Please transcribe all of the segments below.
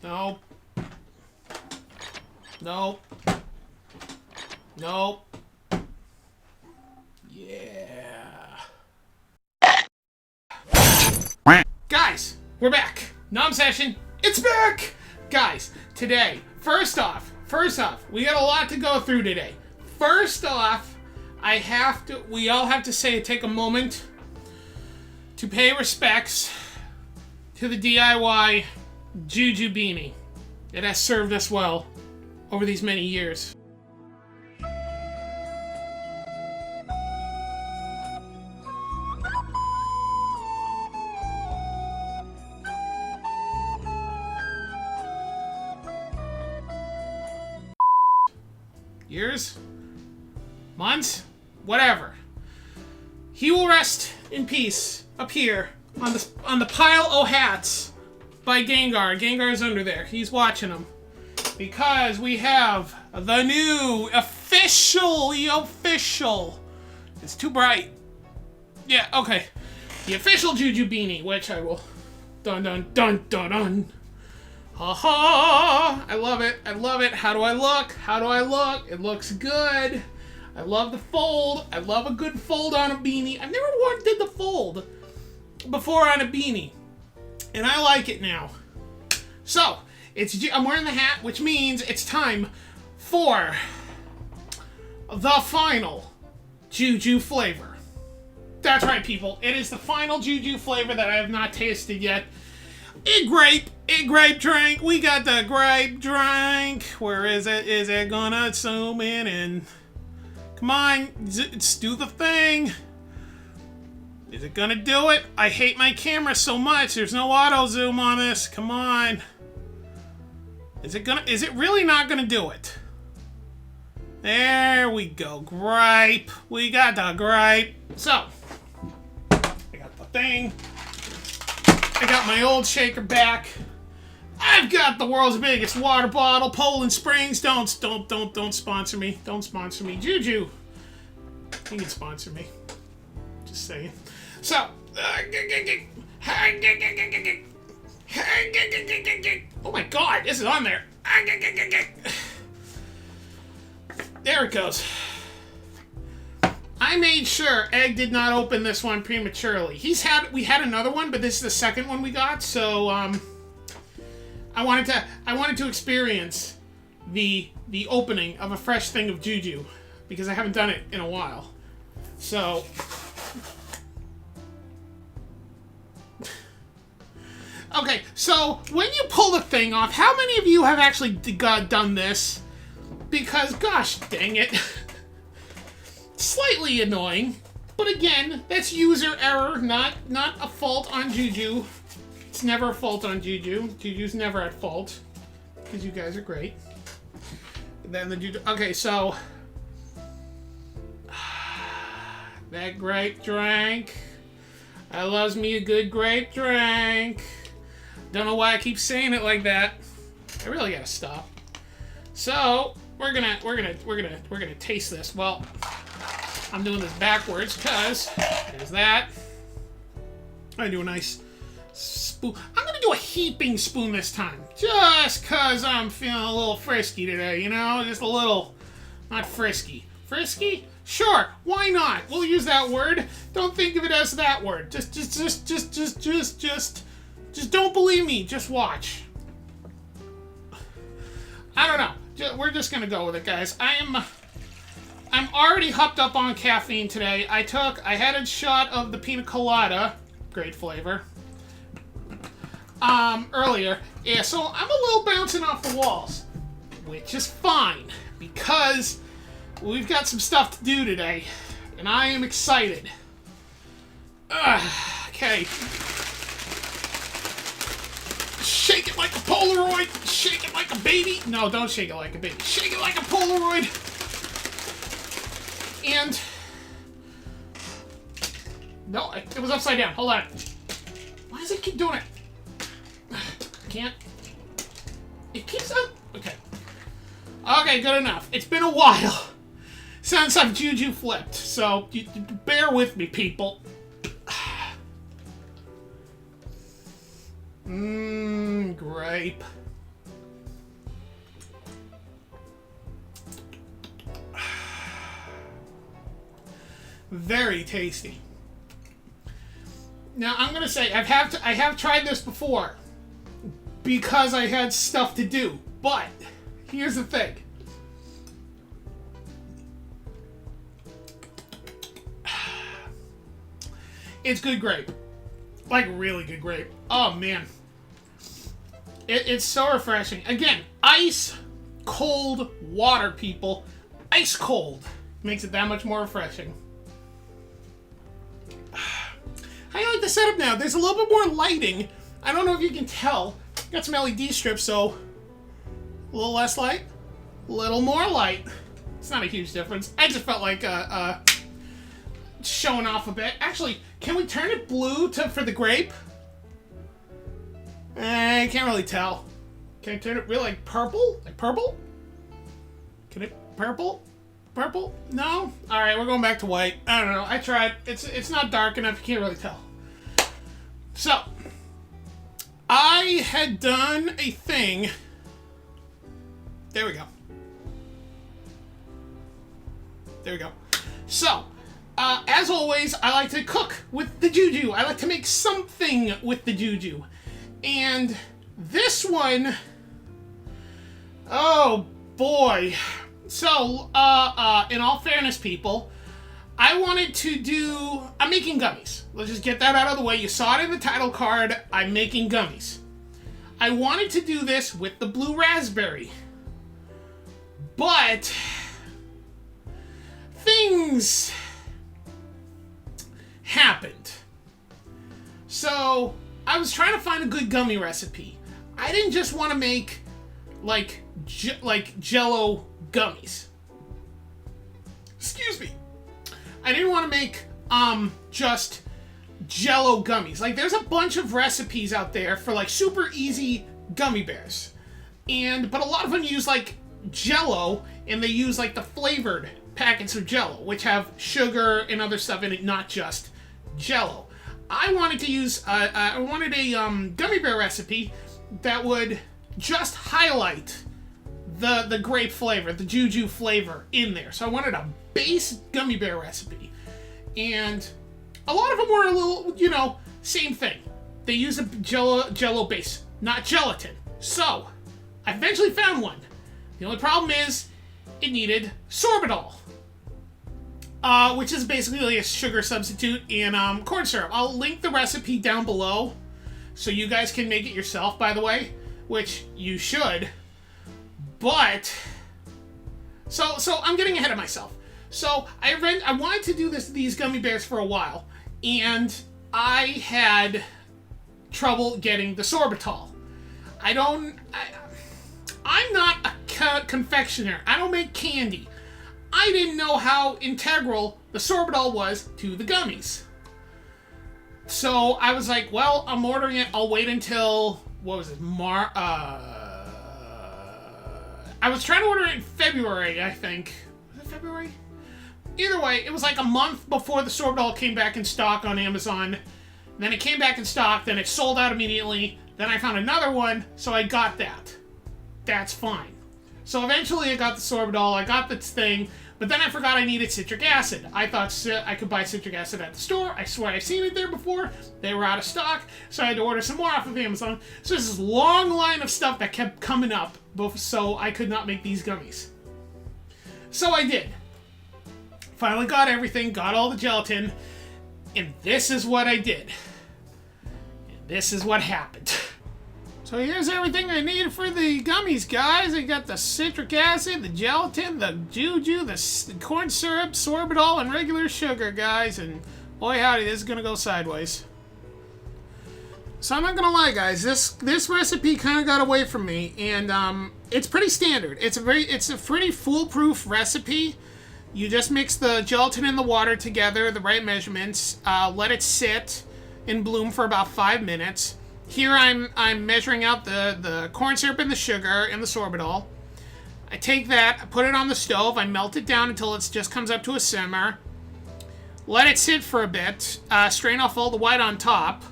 Nope. Nope. Nope. Yeah. Guys, we're back. Nom session. It's back. Guys, today, first off, we got a lot to go through today. First off, we all have to take a moment to pay respects to the DIY Juju beanie. It has served us well over these many years. Years? Months? Whatever. He will rest in peace up here on the pile o' hats by Gengar. Gengar's under there. He's watching them. Because we have the new official. It's too bright. Yeah, okay. The official Juju beanie, which I will dun dun dun dun dun. Ha ha! I love it. How do I look? It looks good. I love the fold. I love a good fold on a beanie. I've never did the fold before on a beanie, and I like it now. So I'm wearing the hat, which means it's time for the final Juju flavor. That's right, people. It is the final Juju flavor that I have not tasted yet. A grape drink. We got the grape drink. Where is it? Is it gonna zoom in? And come on, let's do the thing. Is it gonna do it? I hate my camera so much. There's no auto zoom on this. Come on. Is it really not gonna do it? There we go. Grape. We got the grape. So, I got the thing. I got my old shaker back. I've got the world's biggest water bottle. Poland Springs. Don't sponsor me. Don't sponsor me. Juju, you can sponsor me. Just saying. So, oh my God, this is on there. There it goes. I made sure Egg did not open this one prematurely. We had another one, but this is the second one we got, so I wanted to experience the opening of a fresh thing of Juju because I haven't done it in a while. So okay, so when you pull the thing off, how many of you have actually done this? Because gosh dang it. Slightly annoying, but again, that's user error, not a fault on Juju. It's never a fault on Juju. Juju's never at fault, because you guys are great. And then the Juju. Okay, so that grape drink. I loves me a good grape drink. Don't know why I keep saying it like that. I really gotta stop. So we're gonna taste this. Well, I'm doing this backwards because there's that. I'm gonna do a nice spoon. I'm gonna do a heaping spoon this time, just because I'm feeling a little frisky today. You know, just a little, not frisky. Frisky? Sure. Why not? We'll use that word. Don't think of it as that word. Just don't believe me. Just watch. I don't know. We're just gonna go with it, guys. I'm already hopped up on caffeine today. I had a shot of the pina colada, great flavor, earlier. Yeah, so I'm a little bouncing off the walls, which is fine, because we've got some stuff to do today, and I am excited. Okay. Shake it like a Polaroid. Shake it like a baby. No, don't shake it like a baby. Shake it like a Polaroid. And no, it was upside down. Hold on. Why does it keep doing it? I can't. It keeps up. Okay. Okay, good enough. It's been a while since I've Juju flipped, so bear with me, people. Grape. very tasty. Now, I'm going to say, I have tried this before because I had stuff to do. But, here's the thing. It's good grape. Like, really good grape. Oh, man. It's so refreshing. Again, ice cold water, people. Ice cold. Makes it that much more refreshing. I like the setup now. There's a little bit more lighting. I don't know if you can tell. Got some LED strips, so a little less light, a little more light. It's not a huge difference. I just felt like showing off a bit. Actually, can we turn it blue for the grape? I can't really tell. Can I turn it really like purple? Like purple? Can it purple? Purple? No? Alright, we're going back to white. I don't know. I tried. It's not dark enough. You can't really tell. So, I had done a thing. There we go. There we go. So, as always, I like to cook with the Juju. I like to make something with the Juju. And this one, oh boy. So, in all fairness, people, I wanted to do, I'm making gummies. Let's just get that out of the way. You saw it in the title card. I'm making gummies. I wanted to do this with the blue raspberry. But things happened. So, I was trying to find a good gummy recipe. I didn't just want to make like Jello gummies. Excuse me. I didn't want to make just Jello gummies. Like, there's a bunch of recipes out there for like super easy gummy bears, but a lot of them use like Jello, and they use like the flavored packets of Jello, which have sugar and other stuff in it, not just Jello. I wanted to use I wanted a gummy bear recipe that would just highlight the grape flavor, the Juju flavor in there. So I wanted a base gummy bear recipe. And a lot of them were a little, same thing. They use a Jello base, not gelatin. So I eventually found one. The only problem is it needed sorbitol, which is basically a sugar substitute in corn syrup. I'll link the recipe down below so you guys can make it yourself, by the way, which you should. But so I'm getting ahead of myself. So I wanted to do these gummy bears for a while, and I had trouble getting the sorbitol. I'm not a confectioner. I don't make candy. I didn't know how integral the sorbitol was to the gummies. So I was like, well, I'm ordering it. I'll wait until, what was it, I was trying to order it in February, I think. Was it February? Either way, it was like a month before the sorbitol came back in stock on Amazon. Then it came back in stock, then it sold out immediately. Then I found another one, so I got that. That's fine. So eventually I got the sorbitol, I got this thing, but then I forgot I needed citric acid. I thought I could buy citric acid at the store. I swear I've seen it there before. They were out of stock, so I had to order some more off of Amazon. So there's this long line of stuff that kept coming up, so I could not make these gummies. So I did. Finally got everything, got all the gelatin, and this is what I did. And this is what happened. So here's everything I need for the gummies, guys. I got the citric acid, the gelatin, the Juju, the corn syrup, sorbitol, and regular sugar, guys. And boy howdy, this is gonna go sideways. So I'm not gonna lie, guys. This recipe kind of got away from me, and it's pretty standard. It's a pretty foolproof recipe. You just mix the gelatin and the water together, the right measurements. Let it sit and bloom for about 5 minutes. Here I'm measuring out the corn syrup and the sugar and the sorbitol. I take that, I put it on the stove, I melt it down until it just comes up to a simmer. Let it sit for a bit, strain off all the white on top,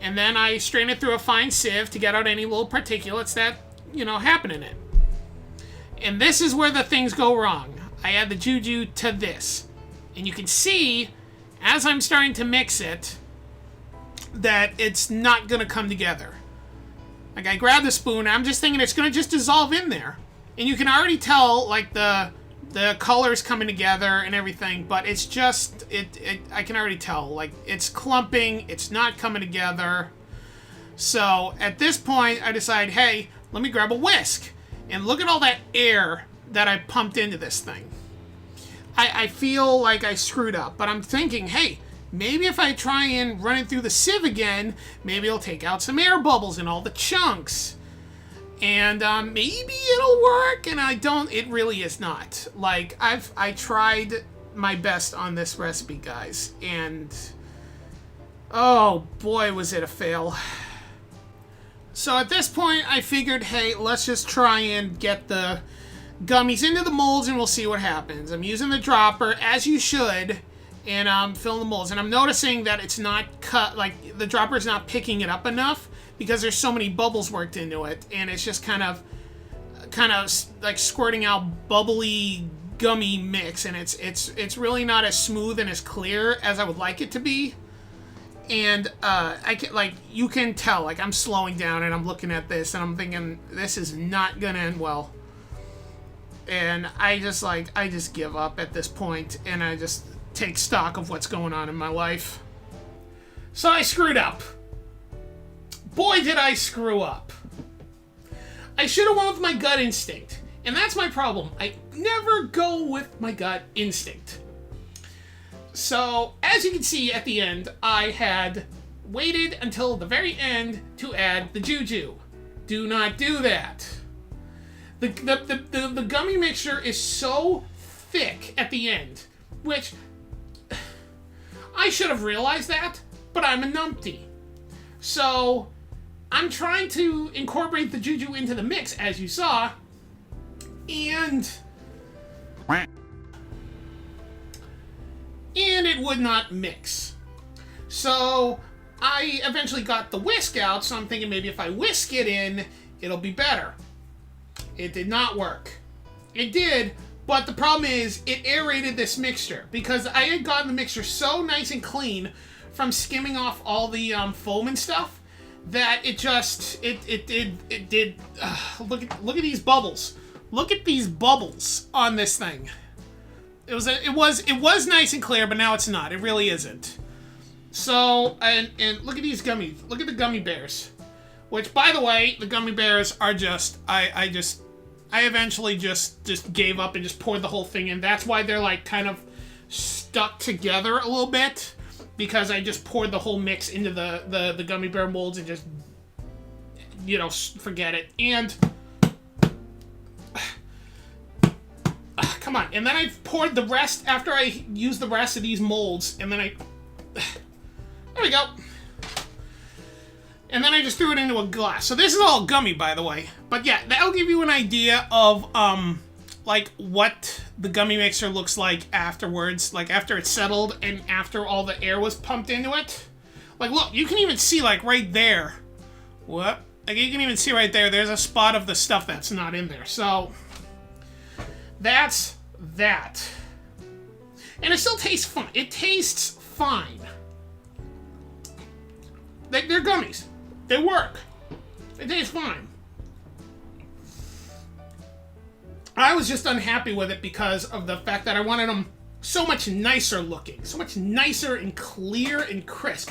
and then I strain it through a fine sieve to get out any little particulates that, happen in it. And this is where the things go wrong. I add the Juju to this. And you can see as I'm starting to mix it, that it's not going to come together. Like, I grab the spoon, I'm just thinking it's going to just dissolve in there. And you can already tell, like, the colors coming together and everything, but it's just, I can already tell, like, it's clumping, it's not coming together. So, at this point, I decide, hey, let me grab a whisk. And look at all that air that I pumped into this thing. I feel like I screwed up, but I'm thinking, hey, maybe if I try and run it through the sieve again, maybe it'll take out some air bubbles and all the chunks. And maybe it'll work, and it really is not. Like, I tried my best on this recipe, guys, and oh boy, was it a fail. So at this point, I figured, hey, let's just try and get the gummies into the molds and we'll see what happens. I'm using the dropper, as you should, and I'm filling the molds. And I'm noticing that it's not cut, like, the dropper's not picking it up enough because there's so many bubbles worked into it. And it's just kind of like squirting out bubbly gummy mix. And it's really not as smooth and as clear as I would like it to be. And you can tell, like, I'm slowing down and I'm looking at this and I'm thinking, this is not gonna end well. And I just give up at this point, and I just take stock of what's going on in my life. So I screwed up. Boy, did I screw up. I should have went with my gut instinct. And that's my problem. I never go with my gut instinct. So, as you can see at the end, I had waited until the very end to add the Juju. Do not do that. The gummy mixture is so thick at the end, which I should have realized that, but I'm a numpty. So I'm trying to incorporate the Juju into the mix, as you saw, and it would not mix. So I eventually got the whisk out, so I'm thinking maybe if I whisk it in, it'll be better. It did not work. It did, but the problem is it aerated this mixture because I had gotten the mixture so nice and clean from skimming off all the foam and stuff that it did. Look at these bubbles. Look at these bubbles on this thing. It was nice and clear, but now it's not. It really isn't. So and look at these gummies. Look at the gummy bears. Which, by the way, the gummy bears are just, I eventually just gave up and just poured the whole thing in. That's why they're like kind of stuck together a little bit, because I just poured the whole mix into the gummy bear molds and just, forget it. And, come on. And then I poured the rest, after I used the rest of these molds, and then there we go. And then I just threw it into a glass. So this is all gummy, by the way. But yeah, that'll give you an idea of, like, what the gummy mixer looks like afterwards. Like, after it's settled and after all the air was pumped into it. Like, look, you can even see, like, right there. What? Like, you can even see right there, there's a spot of the stuff that's not in there. So, that's that. And it still tastes fine. It tastes fine. They're gummies. They work. They taste fine. I was just unhappy with it because of the fact that I wanted them so much nicer looking. So much nicer and clear and crisp.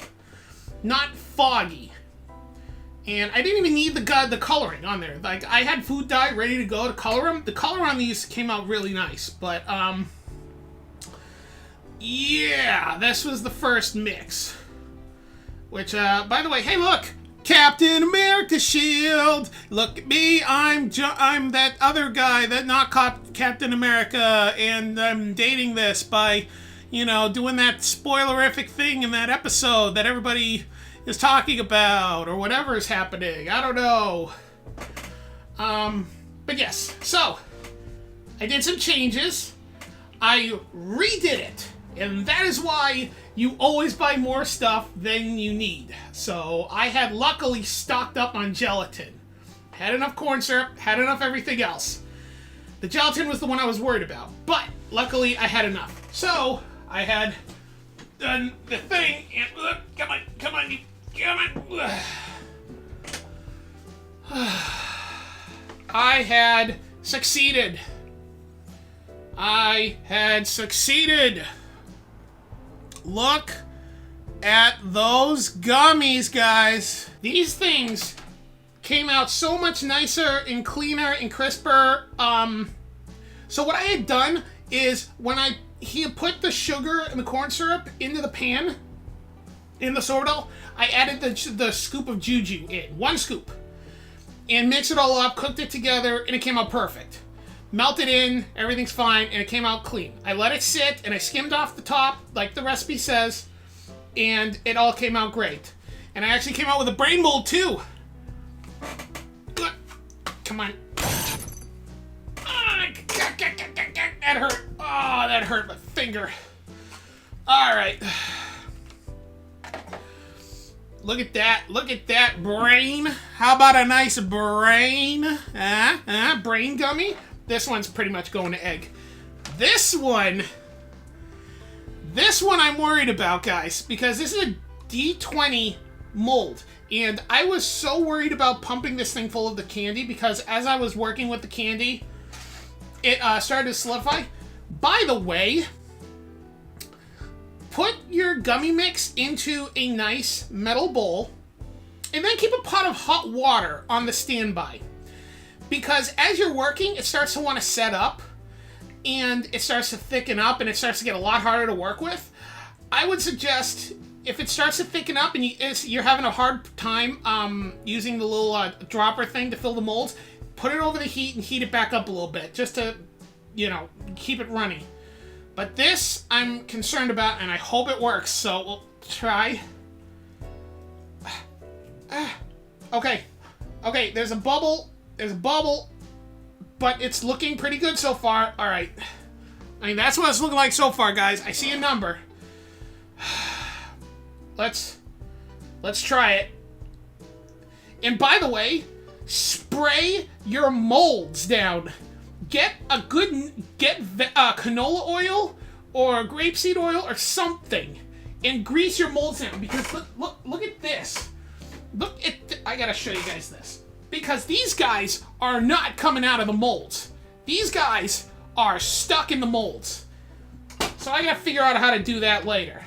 Not foggy. And I didn't even need the coloring on there. Like, I had food dye ready to go to color them. The color on these came out really nice. But, yeah, this was the first mix. Which, by the way, hey, look! Captain America shield! Look at me, I'm that other guy that not Captain America, and I'm dating this by, doing that spoilerific thing in that episode that everybody is talking about, or whatever is happening. I don't know. But yes, so, I did some changes. I redid it. And that is why you always buy more stuff than you need. So I had luckily stocked up on gelatin. Had enough corn syrup, had enough everything else. The gelatin was the one I was worried about. But luckily I had enough. So I had done the thing. And come on, come on, come on. I had succeeded. I had succeeded. Look at those gummies, guys. These things came out so much nicer and cleaner and crisper. So what I had done is when he had put the sugar and the corn syrup into the pan, in the sourdough, I added the scoop of Juju in, 1 scoop, and mixed it all up, cooked it together, and it came out perfect. Melted in, everything's fine, and it came out clean. I let it sit, and I skimmed off the top, like the recipe says, and it all came out great. And I actually came out with a brain mold, too. Come on. That hurt. Oh, that hurt my finger. All right. Look at that. Look at that brain. How about a nice brain? Brain gummy? This one's pretty much going to egg. This one I'm worried about, guys, because this is a D20 mold. And I was so worried about pumping this thing full of the candy because as I was working with the candy, it started to solidify. By the way, put your gummy mix into a nice metal bowl and then keep a pot of hot water on the standby. Because as you're working, it starts to want to set up and it starts to thicken up and it starts to get a lot harder to work with. I would suggest if it starts to thicken up and you're having a hard time using the little dropper thing to fill the molds, put it over the heat and heat it back up a little bit just to, keep it running. But this I'm concerned about and I hope it works, so we'll try. Okay, there's a bubble, but it's looking pretty good so far. All right, I mean, that's what it's looking like so far, guys. I see a number. Let's try it. And by the way, spray your molds down. Get canola oil or grapeseed oil or and grease your molds down because look at this. I gotta show you guys this because these guys are not coming out of the molds. These guys are stuck in the molds. So I gotta figure out how to do that later.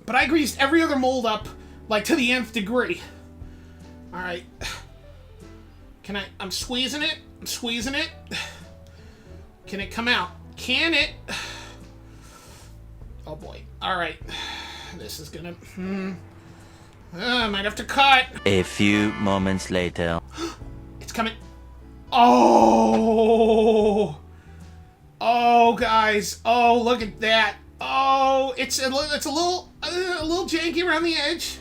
But I greased every other mold up, like, to the nth degree. Alright. I'm squeezing it. Can it come out? Can it? Oh boy. Alright. This is gonna... I might have to cut. A few moments later. It's coming. Oh! Oh, guys. Oh, look at that. Oh, it's a little janky around the edge.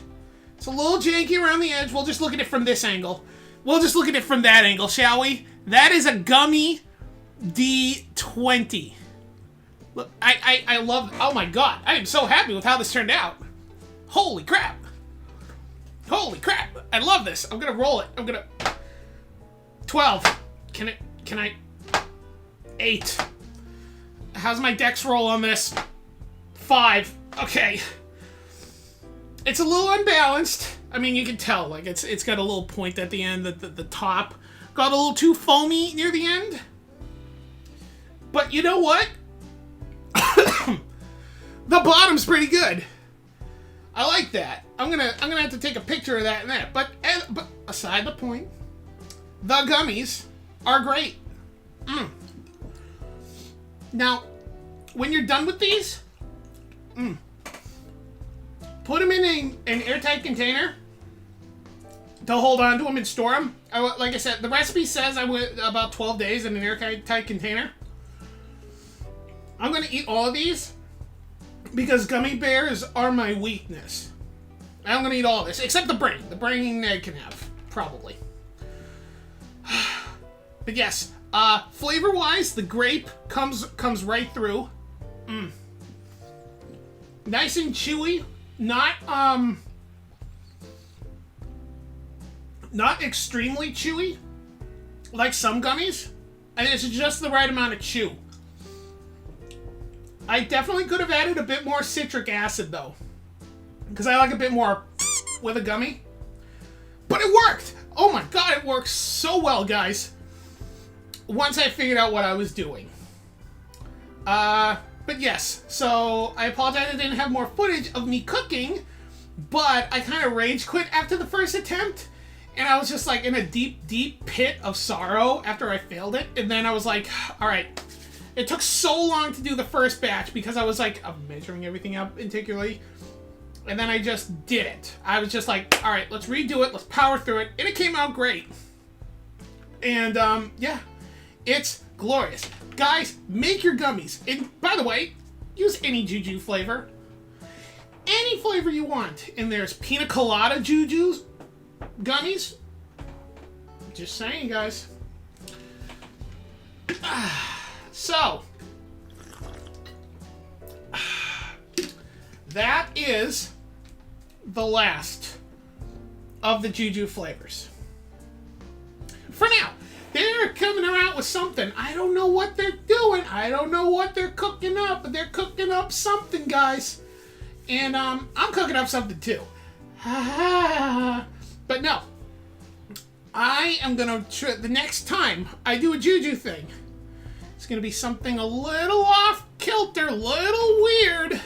It's a little janky around the edge. We'll just look at it from this angle. We'll just look at it from that angle, shall we? That is a Gummy D20. Look, I love... Oh my god. I am so happy with how this turned out. Holy crap. Holy crap. I love this. I'm gonna roll it. 12. Can I... 8. How's my dex roll on this? 5. Okay. It's a little unbalanced. I mean, you can tell. Like, it's got a little point at the end. The top got a little too foamy near the end. But you know what? The bottom's pretty good. I like that. I'm gonna have to take a picture of that and that. But aside the point, the gummies are great. Now, when you're done with these, put them in an airtight container to hold on to them and store them. Like I said, the recipe says I went about 12 days in an airtight container. I'm going to eat all of these because gummy bears are my weakness. I'm going to eat all of this, except the brain. The brain Ned can have, probably. But yes, flavor-wise, the grape comes right through. Nice and chewy. Not extremely chewy, like some gummies. And it's just the right amount of chew. I definitely could have added a bit more citric acid, though. Because I like a bit more with a gummy. But it worked! Oh my god, it worked so well, guys. Once I figured out what I was doing. But yes, so I apologize I didn't have more footage of me cooking, but I kind of rage quit after the first attempt, and I was just like in a deep, deep pit of sorrow after I failed it, and then I was like, alright, it took so long to do the first batch because I was like, I'm measuring everything out particularly, and then I just did it. I was just like, alright, let's redo it, let's power through it, and it came out great. And, yeah, it's glorious. Guys, make your gummies. And by the way, use any Juju flavor. Any flavor you want. And there's pina colada Juju's gummies. Just saying, guys. So, that is the last of the Juju flavors. For now. They're coming out with something. I don't know what they're doing. I don't know what they're cooking up, but they're cooking up something, guys. And I'm cooking up something too. But no. I am going to, the next time I do a Juju thing, it's going to be something a little off kilter, a little weird.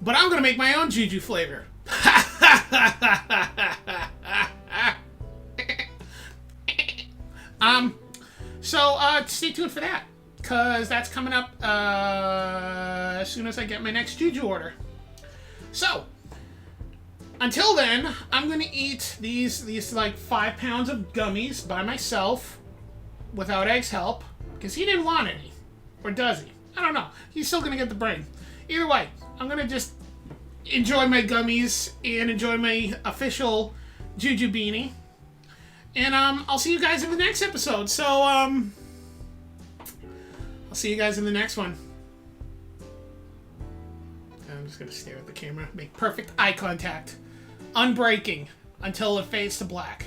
But I'm going to make my own Juju flavor. So stay tuned for that, because that's coming up as soon as I get my next Juju order. So, until then, I'm going to eat these like 5 pounds of gummies by myself, without Egg's help, because he didn't want any. Or does he? I don't know. He's still going to get the brain. Either way, I'm going to just enjoy my gummies and enjoy my official Juju beanie. And I'll see you guys in the next episode. So I'll see you guys in the next one. I'm just gonna stare at the camera, make perfect eye contact, unbreaking until it fades to black.